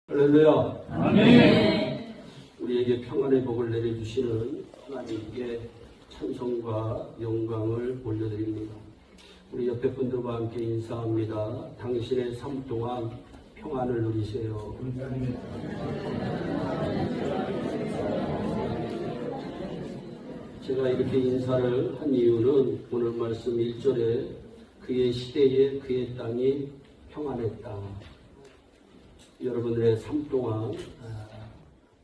할렐루야. 아멘. 우리에게 평안의 복을 내려주시는 하나님께 찬송과 영광을 올려드립니다. 우리 옆에 분들과 함께 인사합니다. 당신의 삶 동안 평안을 누리세요. 제가 이렇게 인사를 한 이유는 오늘 말씀 1절에 그의 시대에 그의 땅이 평안했다. 여러분들의 삶 동안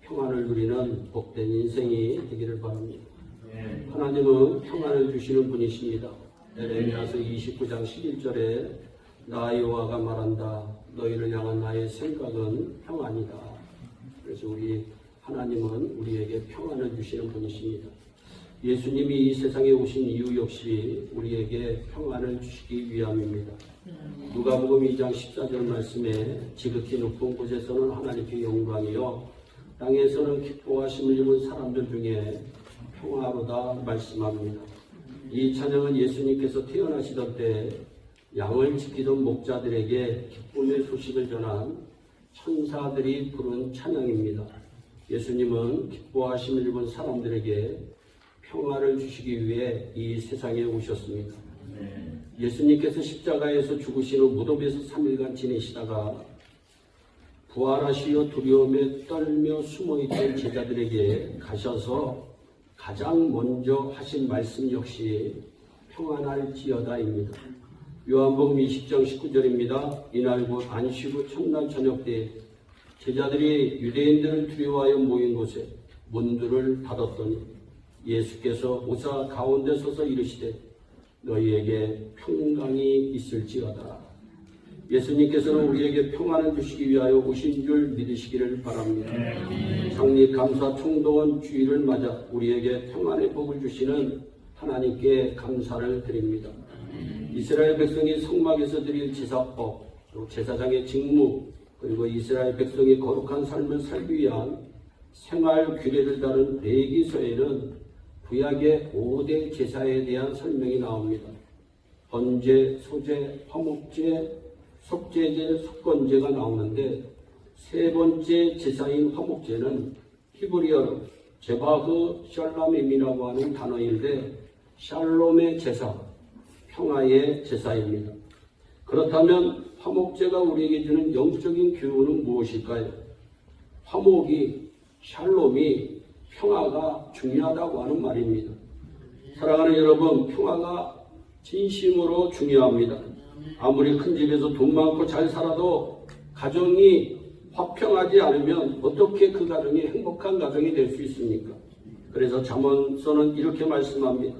평안을 누리는 복된 인생이 되기를 바랍니다. 하나님은 평안을 주시는 분이십니다. 에레미야서 29장 11절에 나 여호와가 말한다. 너희를 향한 나의 생각은 평안이다. 그래서 우리 하나님은 우리에게 평안을 주시는 분이십니다. 예수님이 이 세상에 오신 이유 역시 우리에게 평안을 주시기 위함입니다. 누가복음 2장 14절 말씀에 지극히 높은 곳에서는 하나님께 영광이요 땅에서는 기뻐하심을 입은 사람들 중에 평화로다 말씀합니다. 이 찬양은 예수님께서 태어나시던 때 양을 지키던 목자들에게 기쁨의 소식을 전한 천사들이 부른 찬양입니다. 예수님은 기뻐하심을 입은 사람들에게 평화를 주시기 위해 이 세상에 오셨습니다. 예수님께서 십자가에서 죽으신 후 무덤에서 3일간 지내시다가 부활하시어 두려움에 떨며 숨어있던 제자들에게 가셔서 가장 먼저 하신 말씀 역시 평안할지어다입니다. 요한복음 20장 19절입니다. 이날 곧 안식 후 첫날 저녁 때 제자들이 유대인들을 두려워하여 모인 곳에 문들을 닫았더니 예수께서 오사 가운데 서서 이르시되 너희에게 평강이 있을지어다. 예수님께서는 우리에게 평안을 주시기 위하여 오신 줄 믿으시기를 바랍니다. 창립감사 총동원 주일을 맞아 우리에게 평안의 복을 주시는 하나님께 감사를 드립니다. 이스라엘 백성이 성막에서 드릴 제사법, 제사장의 직무, 그리고 이스라엘 백성이 거룩한 삶을 살기 위한 생활 규례를 다룬 레위기서에는 구약의 5대 제사에 대한 설명이 나옵니다. 번제, 소제, 화목제, 속죄제, 속건제가 나오는데 세 번째 제사인 화목제는 히브리어로 제바흐 샬람임이라고 하는 단어인데 샬롬의 제사, 평화의 제사입니다. 그렇다면 화목제가 우리에게 주는 영적인 교훈은 무엇일까요? 화목이, 샬롬이 평화가 중요하다고 하는 말입니다. 사랑하는 여러분, 평화가 진심으로 중요합니다. 아무리 큰 집에서 돈 많고 잘 살아도 가정이 화평하지 않으면 어떻게 그 가정이 행복한 가정이 될 수 있습니까? 그래서 잠언서는 이렇게 말씀합니다.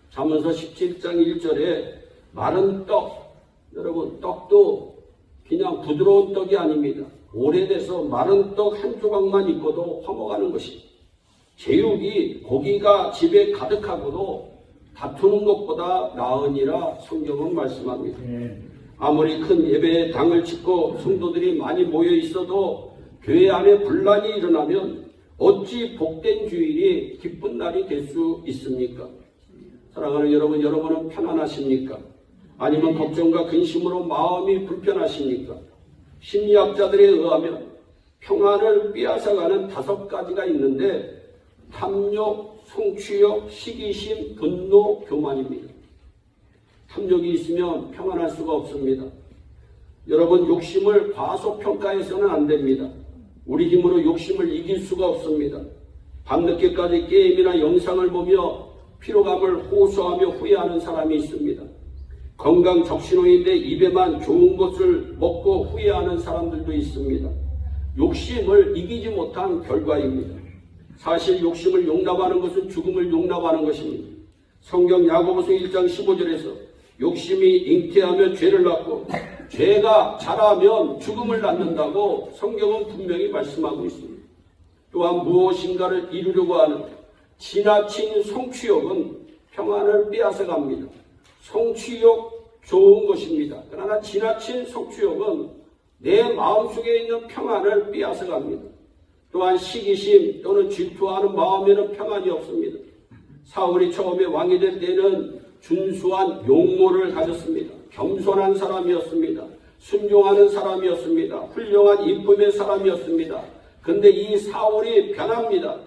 잠언서 17장 1절에 마른 떡, 여러분 떡도 그냥 부드러운 떡이 아닙니다. 오래돼서 마른 떡 한 조각만 있고도 화목하는 것입니다. 제육이 고기가 집에 가득하고도 다투는 것보다 나으니라 성경은 말씀합니다. 아무리 큰 예배의 당을 짓고 성도들이 많이 모여 있어도 교회 안에 분란이 일어나면 어찌 복된 주일이 기쁜 날이 될 수 있습니까? 사랑하는 여러분, 여러분은 편안하십니까? 아니면 걱정과 근심으로 마음이 불편하십니까? 심리학자들에 의하면 평안을 빼앗아가는 5가지가 있는데 탐욕, 성취욕, 시기심, 분노, 교만입니다. 탐욕이 있으면 평안할 수가 없습니다. 여러분, 욕심을 과소평가해서는 안 됩니다. 우리 힘으로 욕심을 이길 수가 없습니다. 밤늦게까지 게임이나 영상을 보며 피로감을 호소하며 후회하는 사람이 있습니다. 건강 적신호인데 입에만 좋은 것을 먹고 후회하는 사람들도 있습니다. 욕심을 이기지 못한 결과입니다. 사실 욕심을 용납하는 것은 죽음을 용납하는 것입니다. 성경 야고보서 1장 15절에서 욕심이 잉태하면 죄를 낳고 죄가 자라면 죽음을 낳는다고 성경은 분명히 말씀하고 있습니다. 또한 무엇인가를 이루려고 하는 지나친 성취욕은 평안을 빼앗아갑니다. 성취욕 좋은 것입니다. 그러나 지나친 성취욕은 내 마음속에 있는 평안을 빼앗아갑니다. 또한 시기심 또는 질투하는 마음에는 평안이 없습니다. 사울이 처음에 왕이 될 때는 준수한 용모를 가졌습니다. 겸손한 사람이었습니다. 순종하는 사람이었습니다. 훌륭한 인품의 사람이었습니다. 근데 이 사울이 변합니다.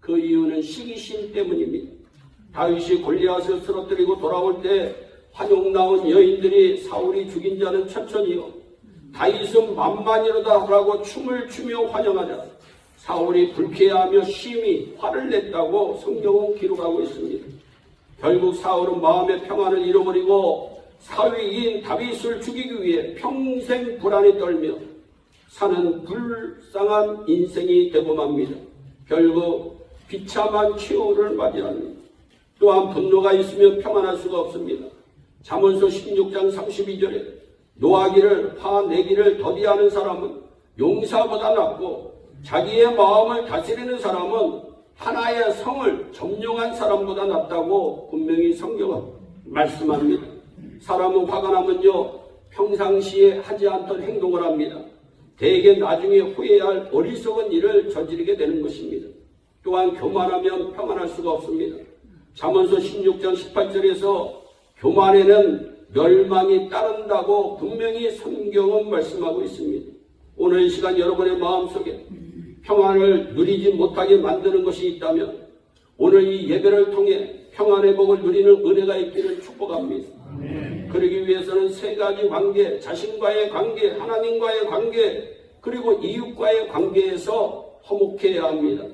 그 이유는 시기심 때문입니다. 다윗이 골리앗을 쓰러뜨리고 돌아올 때 환영나온 여인들이 사울이 죽인 자는 천천히요, 다윗은 만만이로다 하라고 춤을 추며 환영하자 사울이 불쾌해하며 심히 화를 냈다고 성경은 기록하고 있습니다. 결국 사울은 마음의 평안을 잃어버리고 사위인 다윗을 죽이기 위해 평생 불안에 떨며 사는 불쌍한 인생이 되고 맙니다. 결국 비참한 최후를 맞이합니다. 또한 분노가 있으면 평안할 수가 없습니다. 잠언서 16장 32절에 노하기를 화내기를 더디하는 사람은 용사보다 낫고 자기의 마음을 다스리는 사람은 하나의 성을 점령한 사람보다 낫다고 분명히 성경은 말씀합니다. 사람은 화가 나면요, 평상시에 하지 않던 행동을 합니다. 대개 나중에 후회할 어리석은 일을 저지르게 되는 것입니다. 또한 교만하면 평안할 수가 없습니다. 잠언서 16장 18절에서 교만에는 멸망이 따른다고 분명히 성경은 말씀하고 있습니다. 오늘 이 시간 여러분의 마음속에 평안을 누리지 못하게 만드는 것이 있다면 오늘 이 예배를 통해 평안의 복을 누리는 은혜가 있기를 축복합니다. 그러기 위해서는 세 가지 관계, 자신과의 관계, 하나님과의 관계, 그리고 이웃과의 관계에서 화목해야 합니다.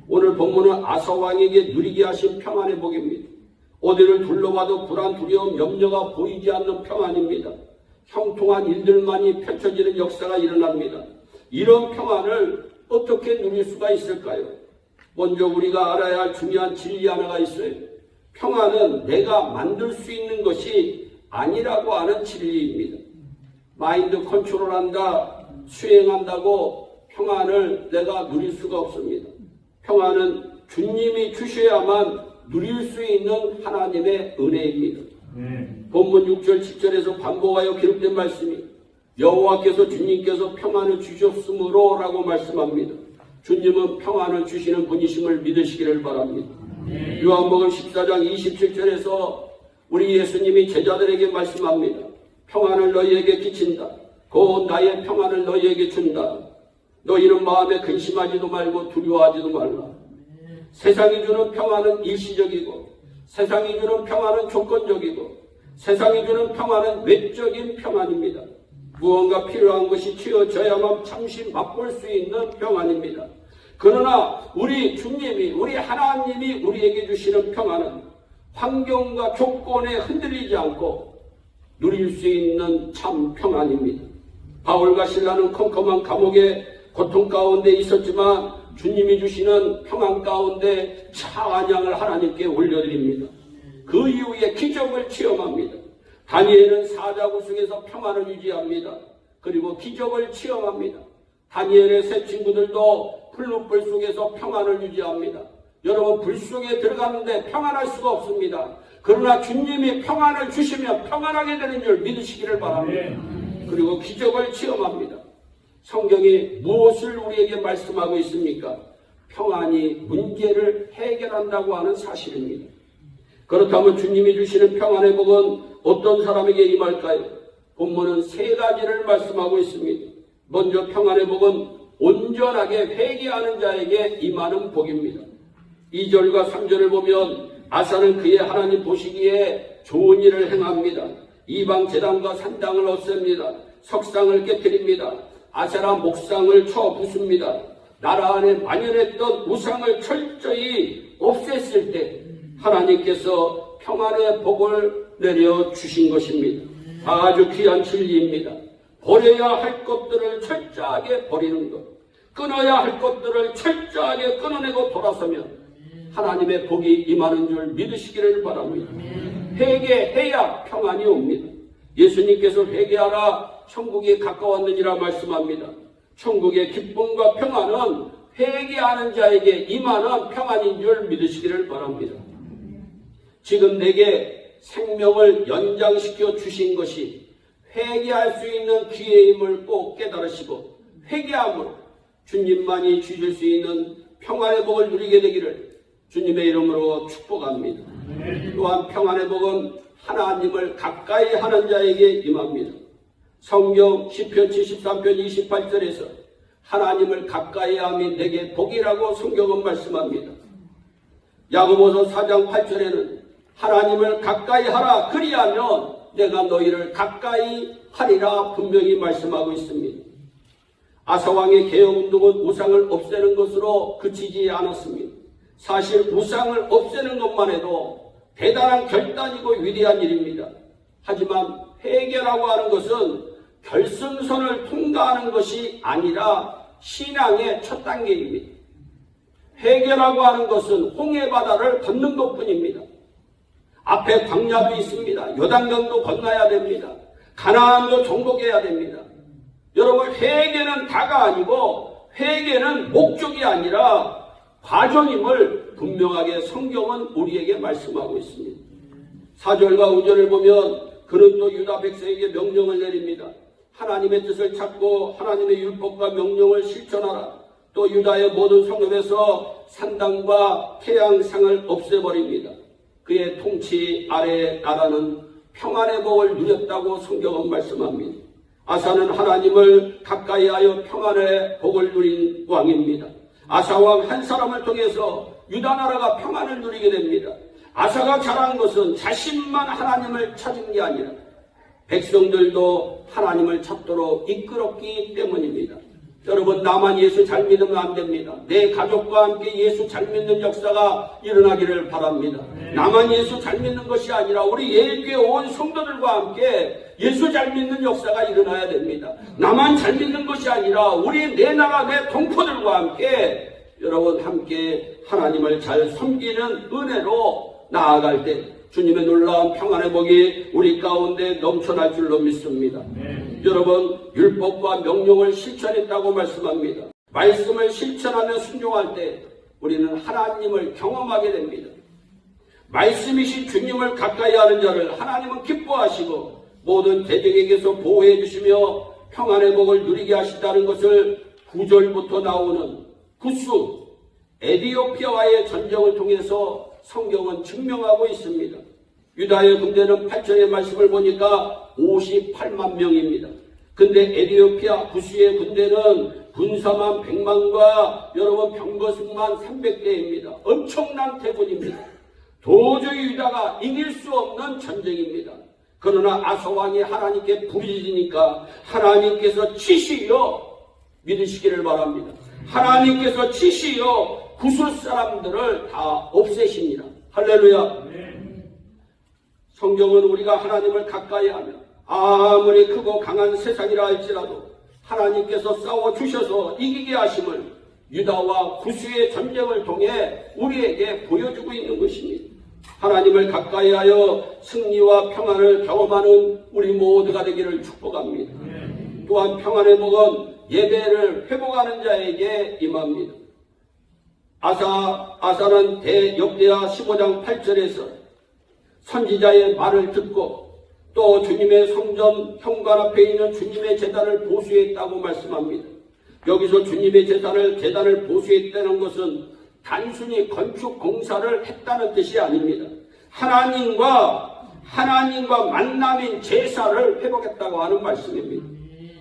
오늘 본문은 아사왕에게 누리게 하신 평안의 복입니다. 어디를 둘러봐도 불안, 두려움, 염려가 보이지 않는 평안입니다. 형통한 일들만이 펼쳐지는 역사가 일어납니다. 이런 평안을 어떻게 누릴 수가 있을까요? 먼저 우리가 알아야 할 중요한 진리 하나가 있어요. 평안은 내가 만들 수 있는 것이 아니라고 하는 진리입니다. 마인드 컨트롤한다, 수행한다고 평안을 내가 누릴 수가 없습니다. 평안은 주님이 주셔야만 누릴 수 있는 하나님의 은혜입니다. 본문 6절 7절에서 반복하여 기록된 말씀이 여호와께서 주님께서 평안을 주셨으므로 라고 말씀합니다. 주님은 평안을 주시는 분이심을 믿으시기를 바랍니다. 요한복음 14장 27절에서 우리 예수님이 제자들에게 말씀합니다. 평안을 너희에게 끼친다. 곧 나의 평안을 너희에게 준다. 너희는 마음에 근심하지도 말고 두려워하지도 말라. 세상이 주는 평안은 일시적이고 세상이 주는 평안은 조건적이고 세상이 주는 평안은 외적인 평안입니다. 무언가 필요한 것이 채워져야만 잠시 맛볼 수 있는 평안입니다. 그러나 우리 주님이, 우리 하나님이 우리에게 주시는 평안은 환경과 조건에 흔들리지 않고 누릴 수 있는 참 평안입니다. 바울과 실라는 컴컴한 감옥의 고통 가운데 있었지만 주님이 주시는 평안 가운데 찬양을 하나님께 올려드립니다. 그 이후에 기적을 체험합니다. 다니엘은 사자굴속에서 평안을 유지합니다. 그리고 기적을 체험합니다. 다니엘의 세 친구들도 풀무불 속에서 평안을 유지합니다. 여러분, 불 속에 들어가는데 평안할 수가 없습니다. 그러나 주님이 평안을 주시면 평안하게 되는 줄 믿으시기를 바랍니다. 그리고 기적을 체험합니다. 성경이 무엇을 우리에게 말씀하고 있습니까? 평안이 문제를 해결한다고 하는 사실입니다. 그렇다면 주님이 주시는 평안의 복은 어떤 사람에게 임할까요? 본문은 세 가지를 말씀하고 있습니다. 먼저 평안의 복은 온전하게 회개하는 자에게 임하는 복입니다. 2절과 3절을 보면 아사는 그의 하나님 보시기에 좋은 일을 행합니다. 이방 제단과 산당을 없앱니다. 석상을 깨뜨립니다. 아세라 목상을 쳐 부숩니다. 나라 안에 만연했던 우상을 철저히 없앴을 때 하나님께서 평안의 복을 내려주신 것입니다. 아주 귀한 진리입니다. 버려야 할 것들을 철저하게 버리는 것, 끊어야 할 것들을 철저하게 끊어내고 돌아서면 하나님의 복이 임하는 줄 믿으시기를 바랍니다. 회개해야 평안이 옵니다. 예수님께서 회개하라 천국이 가까웠느니라 말씀합니다. 천국의 기쁨과 평안은 회개하는 자에게 임하는 평안인 줄 믿으시기를 바랍니다. 지금 내게 생명을 연장시켜 주신 것이 회개할 수 있는 기회임을 꼭 깨달으시고 회개함으로 주님만이 주실 수 있는 평안의 복을 누리게 되기를 주님의 이름으로 축복합니다. 또한 평안의 복은 하나님을 가까이 하는 자에게 임합니다. 성경 시편 73편 28절에서 하나님을 가까이 함이 내게 복이라고 성경은 말씀합니다. 야고보서 4장 8절에는 하나님을 가까이 하라 그리하면 내가 너희를 가까이 하리라 분명히 말씀하고 있습니다. 아사왕의 개혁운동은 우상을 없애는 것으로 그치지 않았습니다. 사실 우상을 없애는 것만 해도 대단한 결단이고 위대한 일입니다. 하지만 회개라고 하는 것은 결승선을 통과하는 것이 아니라 신앙의 첫 단계입니다. 회개라고 하는 것은 홍해바다를 걷는 것뿐입니다. 앞에 광야도 있습니다. 요단강도 건너야 됩니다. 가나안도 정복해야 됩니다. 여러분, 회개는 다가 아니고 회개는 목적이 아니라 과정임을 분명하게 성경은 우리에게 말씀하고 있습니다. 4절과 5절을 보면 그는 또 유다 백성에게 명령을 내립니다. 하나님의 뜻을 찾고 하나님의 율법과 명령을 실천하라. 또 유다의 모든 성읍에서 산당과 태양상을 없애버립니다. 그의 통치 아래의 나라는 평안의 복을 누렸다고 성경은 말씀합니다. 아사는 하나님을 가까이하여 평안의 복을 누린 왕입니다. 아사왕 한 사람을 통해서 유다 나라가 평안을 누리게 됩니다. 아사가 잘한 것은 자신만 하나님을 찾은 게 아니라 백성들도 하나님을 찾도록 이끌었기 때문입니다. 여러분, 나만 예수 잘 믿으면 안 됩니다. 내 가족과 함께 예수 잘 믿는 역사가 일어나기를 바랍니다. 나만 예수 잘 믿는 것이 아니라 우리 예일교회 온 성도들과 함께 예수 잘 믿는 역사가 일어나야 됩니다. 나만 잘 믿는 것이 아니라 우리 내 나라 내 동포들과 함께 여러분 함께 하나님을 잘 섬기는 은혜로 나아갈 때 주님의 놀라운 평안의 복이 우리 가운데 넘쳐날 줄로 믿습니다. 여러분, 율법과 명령을 실천했다고 말씀합니다. 말씀을 실천하며 순종할 때 우리는 하나님을 경험하게 됩니다. 말씀이신 주님을 가까이 하는 자를 하나님은 기뻐하시고 모든 대적에게서 보호해 주시며 평안의 복을 누리게 하신다는 것을 9절부터 나오는 구스 에디오피아와의 전쟁을 통해서 성경은 증명하고 있습니다. 유다의 군대는 8절의 말씀을 보니까 58만 명입니다. 근데 에디오피아 구스의 군대는 군사만 100만과 여러분 병거승만 300대입니다. 엄청난 대군입니다. 도저히 유다가 이길 수 없는 전쟁입니다. 그러나 아사왕이 하나님께 부르짖으니까 하나님께서 치시어 믿으시기를 바랍니다. 하나님께서 치시어 구스 사람들을 다 없애십니다. 할렐루야. 성경은 우리가 하나님을 가까이 하며 아무리 크고 강한 세상이라 할지라도 하나님께서 싸워주셔서 이기게 하심을 유다와 구스의 전쟁을 통해 우리에게 보여주고 있는 것입니다. 하나님을 가까이 하여 승리와 평안을 경험하는 우리 모두가 되기를 축복합니다. 또한 평안의 복은 예배를 회복하는 자에게 임합니다. 아사는 대역대하 15장 8절에서 선지자의 말을 듣고 또 주님의 성전 현관 앞에 있는 주님의 제단을 보수했다고 말씀합니다. 여기서 주님의 제단을 보수했다는 것은 단순히 건축 공사를 했다는 뜻이 아닙니다. 하나님과 만남인 제사를 회복했다고 하는 말씀입니다.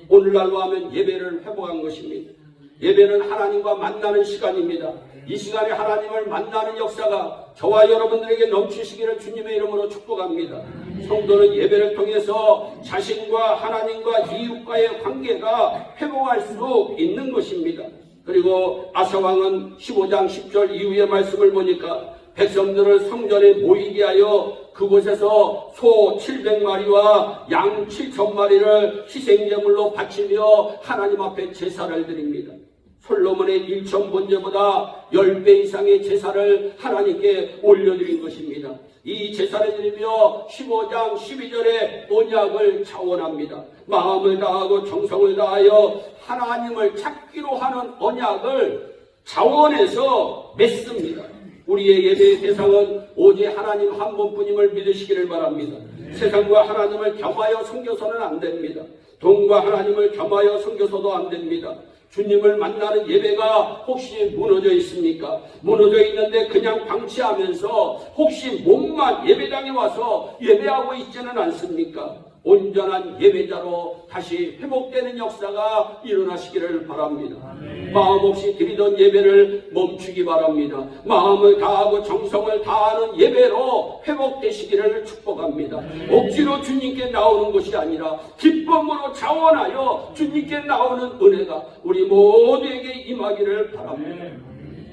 오늘날로 하면 예배를 회복한 것입니다. 예배는 하나님과 만나는 시간입니다. 이 시간에 하나님을 만나는 역사가 저와 여러분들에게 넘치시기를 주님의 이름으로 축복합니다. 성도는 예배를 통해서 자신과 하나님과 이웃과의 관계가 회복할 수 있는 것입니다. 그리고 아사왕은 15장 10절 이후의 말씀을 보니까 백성들을 성전에 모이게 하여 그곳에서 소 700마리와 양 7,000마리를 희생제물로 바치며 하나님 앞에 제사를 드립니다. 솔로몬의 1천 번제보다 10배 이상의 제사를 하나님께 올려드린 것입니다. 이 제사를 드리며 15장 12절에 언약을 차원합니다. 마음을 다하고 정성을 다하여 하나님을 찾기로 하는 언약을 차원해서 맺습니다. 우리의 예배의 대상은 오직 하나님 한 분뿐임을 믿으시기를 바랍니다. 세상과 하나님을 겸하여 섬겨서는 안 됩니다. 돈과 하나님을 겸하여 섬겨서도 안 됩니다. 주님을 만나는 예배가 혹시 무너져 있습니까? 무너져 있는데 그냥 방치하면서 혹시 몸만 예배당에 와서 예배하고 있지는 않습니까? 온전한 예배자로 다시 회복되는 역사가 일어나시기를 바랍니다. 마음 없이 드리던 예배를 멈추기 바랍니다. 마음을 다하고 정성을 다하는 예배로 회복되시기를 축복합니다. 억지로 주님께 나오는 것이 아니라 기쁨으로 자원하여 주님께 나오는 은혜가 우리 모두에게 임하기를 바랍니다.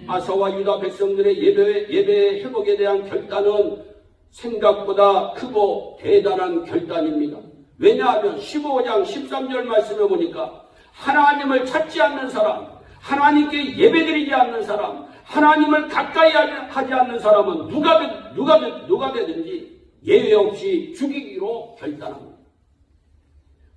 아사와 유다 백성들의 예배 회복에 대한 결단은 생각보다 크고 대단한 결단입니다. 왜냐하면 15장 13절 말씀을 보니까 하나님을 찾지 않는 사람, 하나님께 예배드리지 않는 사람, 하나님을 가까이 하지 않는 사람은 누가 되든지 예외 없이 죽이기로 결단합니다.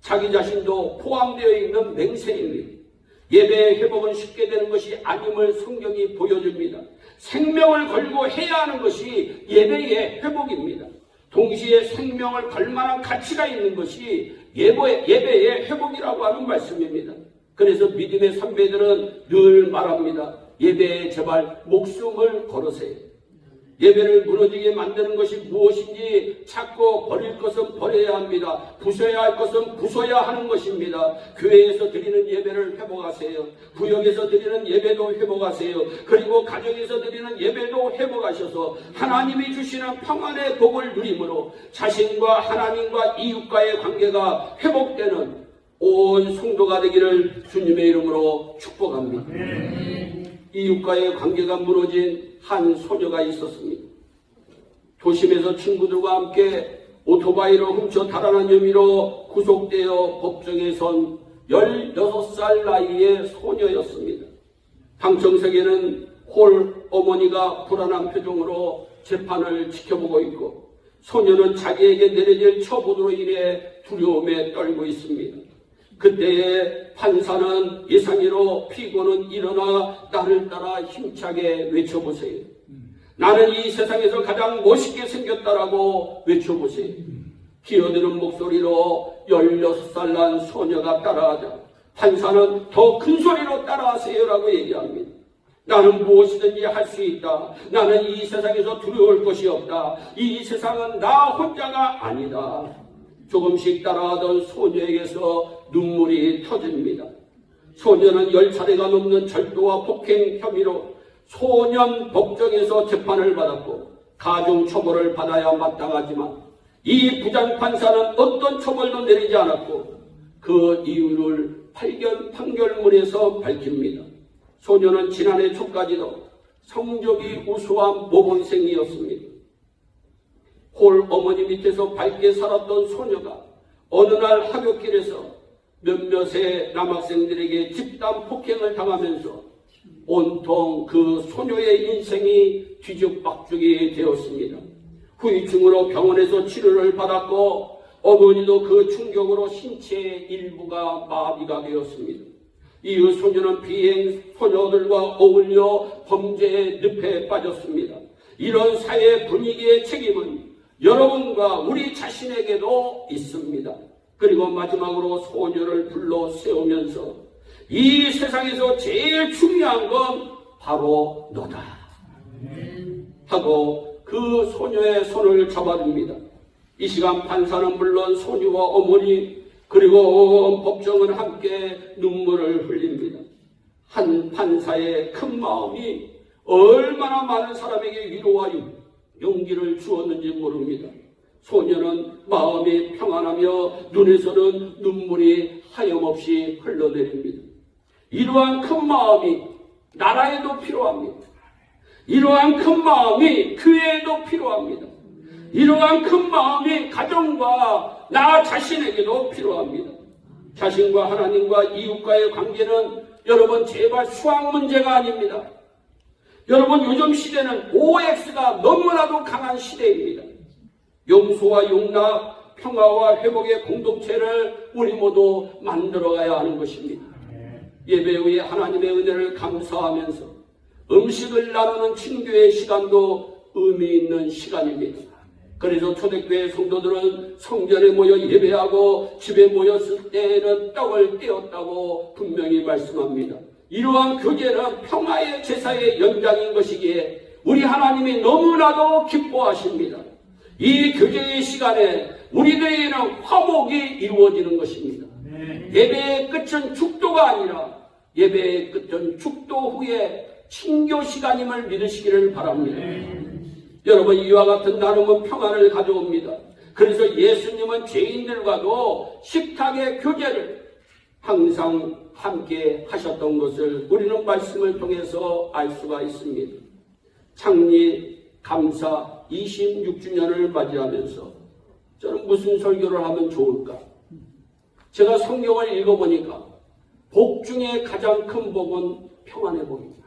자기 자신도 포함되어 있는 맹세입니다. 예배의 회복은 쉽게 되는 것이 아님을 성경이 보여줍니다. 생명을 걸고 해야 하는 것이 예배의 회복입니다. 동시에 생명을 걸 만한 가치가 있는 것이 예배의 회복이라고 하는 말씀입니다. 그래서 믿음의 선배들은 늘 말합니다. 예배에 제발 목숨을 걸으세요. 예배를 무너지게 만드는 것이 무엇인지 찾고 버릴 것은 버려야 합니다. 부숴야 할 것은 부숴야 하는 것입니다. 교회에서 드리는 예배를 회복하세요. 구역에서 드리는 예배도 회복하세요. 그리고 가정에서 드리는 예배도 회복하셔서 하나님이 주시는 평안의 복을 누림으로 자신과 하나님과 이웃과의 관계가 회복되는 온 성도가 되기를 주님의 이름으로 축복합니다. 이웃과의 관계가 무너진 한 소녀가 있었습니다. 도심에서 친구들과 함께 오토바이를 훔쳐 달아난 혐의로 구속되어 법정에 선 16살 나이의 소녀였습니다. 방청석에는 홀 어머니가 불안한 표정으로 재판을 지켜보고 있고 소녀는 자기에게 내려질 처분으로 인해 두려움에 떨고 있습니다. 그때에 판사는 예상외로 피고는 일어나 나를 따라 힘차게 외쳐보세요. 나는 이 세상에서 가장 멋있게 생겼다라고 외쳐보세요. 기어드는 목소리로 16살 난 소녀가 따라하자 판사는 더 큰 소리로 따라하세요라고 얘기합니다. 나는 무엇이든지 할 수 있다. 나는 이 세상에서 두려울 것이 없다. 이 세상은 나 혼자가 아니다. 조금씩 따라하던 소녀에게서 눈물이 터집니다. 소녀는 10차례가 넘는 절도와 폭행 혐의로 소년 법정에서 재판을 받았고 가중처벌을 받아야 마땅하지만 이 부장판사는 어떤 처벌도 내리지 않았고 그 이유를 판결문에서 밝힙니다. 소녀는 지난해 초까지도 성적이 우수한 모범생이었습니다. 홀 어머니 밑에서 밝게 살았던 소녀가 어느 날 하굣길에서 몇몇의 남학생들에게 집단 폭행을 당하면서 온통 그 소녀의 인생이 뒤죽박죽이 되었습니다. 후유증으로 병원에서 치료를 받았고 어머니도 그 충격으로 신체의 일부가 마비가 되었습니다. 이후 소녀는 비행 소녀들과 어울려 범죄의 늪에 빠졌습니다. 이런 사회 분위기의 책임은 여러분과 우리 자신에게도 있습니다. 그리고 마지막으로 소녀를 불러 세우면서 이 세상에서 제일 중요한 건 바로 너다 하고 그 소녀의 손을 잡아줍니다. 이 시간 판사는 물론 소녀와 어머니 그리고 법정은 함께 눈물을 흘립니다. 한 판사의 큰 마음이 얼마나 많은 사람에게 위로와 용기를 주었는지 모릅니다. 소녀는 마음이 평안하며 눈에서는 눈물이 하염없이 흘러내립니다. 이러한 큰 마음이 나라에도 필요합니다. 이러한 큰 마음이 교회에도 필요합니다. 이러한 큰 마음이 가정과 나 자신에게도 필요합니다. 자신과 하나님과 이웃과의 관계는 여러분 제발 수학 문제가 아닙니다. 여러분 요즘 시대는 OX가 너무나도 강한 시대입니다. 용서와 용납, 평화와 회복의 공동체를 우리 모두 만들어가야 하는 것입니다. 예배 후에 하나님의 은혜를 감사하면서 음식을 나누는 친교의 시간도 의미 있는 시간입니다. 그래서 초대교회 성도들은 성전에 모여 예배하고 집에 모였을 때에는 떡을 떼었다고 분명히 말씀합니다. 이러한 교제는 평화의 제사의 연장인 것이기에 우리 하나님이 너무나도 기뻐하십니다. 이 교제의 시간에 우리들에게는 화목이 이루어지는 것입니다. 예배의 끝은 축도가 아니라 예배의 끝은 축도 후에 친교 시간임을 믿으시기를 바랍니다. 여러분, 이와 같은 나눔은 평안을 가져옵니다. 그래서 예수님은 죄인들과도 식탁의 교제를 항상 함께 하셨던 것을 우리는 말씀을 통해서 알 수가 있습니다. 창립 감사 26주년을 맞이하면서 저는 무슨 설교를 하면 좋을까? 제가 성경을 읽어보니까 복 중에 가장 큰 복은 평안의 복입니다.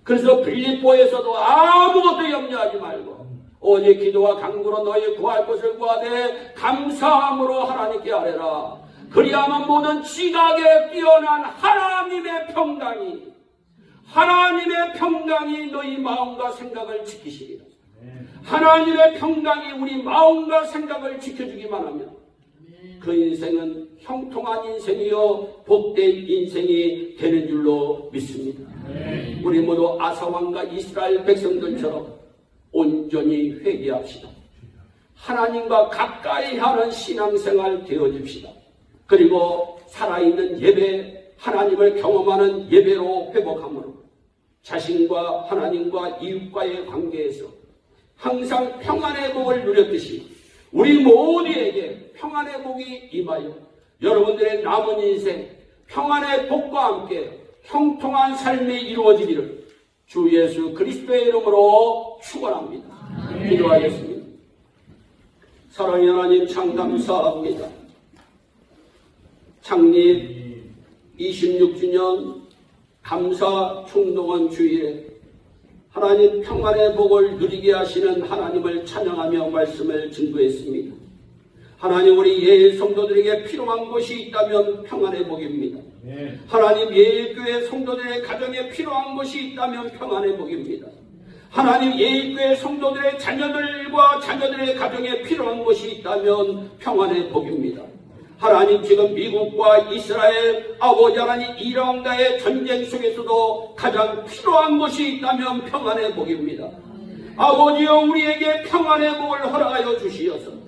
그래서 빌립보에서도 아무것도 염려하지 말고 오직 기도와 간구로 너희 구할 것을 구하되 감사함으로 하나님께 아뢰라. 그리하면 모든 지각에 뛰어난 하나님의 평강이 너희 마음과 생각을 지키시리라. 하나님의 평강이 우리 마음과 생각을 지켜주기만 하면 그 인생은 형통한 인생이요 복된 인생이 되는 줄로 믿습니다. 우리 모두 아사왕과 이스라엘 백성들처럼 온전히 회개합시다. 하나님과 가까이 하는 신앙생활 되어집시다. 그리고 살아있는 예배, 하나님을 경험하는 예배로 회복함으로 자신과 하나님과 이웃과의 관계에서 항상 평안의 복을 누렸듯이 우리 모두에게 평안의 복이 임하여 여러분들의 남은 인생 평안의 복과 함께 형통한 삶이 이루어지기를 주 예수 그리스도의 이름으로 축원합니다. 기도하겠습니다. 사랑의 하나님, 참 감사합니다. 창립 26주년 감사 총동원 주일에 하나님 평안의 복을 누리게 하시는 하나님을 찬양하며 말씀을 증거했습니다. 하나님, 우리 예일 성도들에게 필요한 것이 있다면 평안의 복입니다. 하나님, 예일교회 성도들의 가정에 필요한 것이 있다면 평안의 복입니다. 하나님, 예일교회 성도들의 자녀들과 자녀들의 가정에 필요한 것이 있다면 평안의 복입니다. 하나님, 지금 미국과 이스라엘, 아버지 하나님 이란과의 전쟁 속에서도 가장 필요한 것이 있다면 평안의 복입니다. 아버지여, 우리에게 평안의 복을 허락하여 주시어서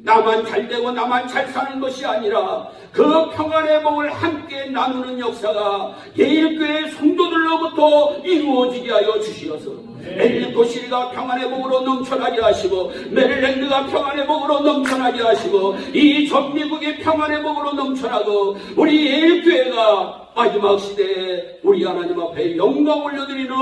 나만 잘되고 나만 잘 사는 것이 아니라 그 평안의 복을 함께 나누는 역사가 예일교회 성도들로부터 이루어지게 하여 주시어서 엘리코시리가 평안의 복으로 넘쳐나게 하시고 메릴랜드가 평안의 복으로 넘쳐나게 하시고 이 전 미국이 평안의 복으로 넘쳐나고 우리 예일교회가 마지막 시대에 우리 하나님 앞에 영광 올려드리는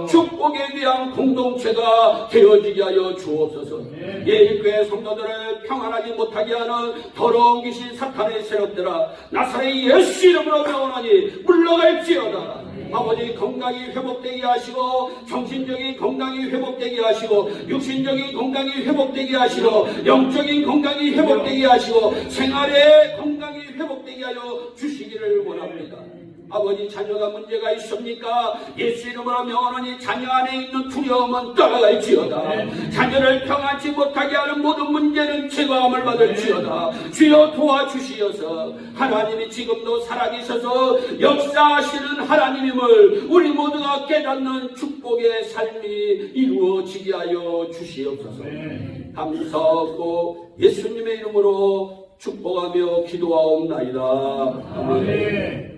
축복에 대한 공동체가 되어지게 하여 주옵소서. 예일교회 성도들을 평안하지 못하게 하는 더러운 귀신 사탄의 세력들아, 나사렛 예수 이름으로 명하노니 물러갈지어다. 아버지, 건강이 회복되게 하시고 정신적인 건강이 회복되게 하시고 육신적인 건강이 회복되게 하시고 영적인 건강이 회복되게 하시고 생활의 건강이 회복되게 하여 주시기를 원합니다. 아버지, 자녀가 문제가 있습니까? 예수 이름으로 명하노니 자녀 안에 있는 두려움은 떠나갈지어다. 자녀를 평안치 못하게 하는 모든 문제는 제거함을 받을지어다. 주여 도와주시어서 하나님이 지금도 살아계셔서 역사하시는 하나님임을 우리 모두가 깨닫는 축복의 삶이 이루어지게 하여 주시옵소서. 감사하고 예수님의 이름으로 축복하며 기도하옵나이다. 아멘.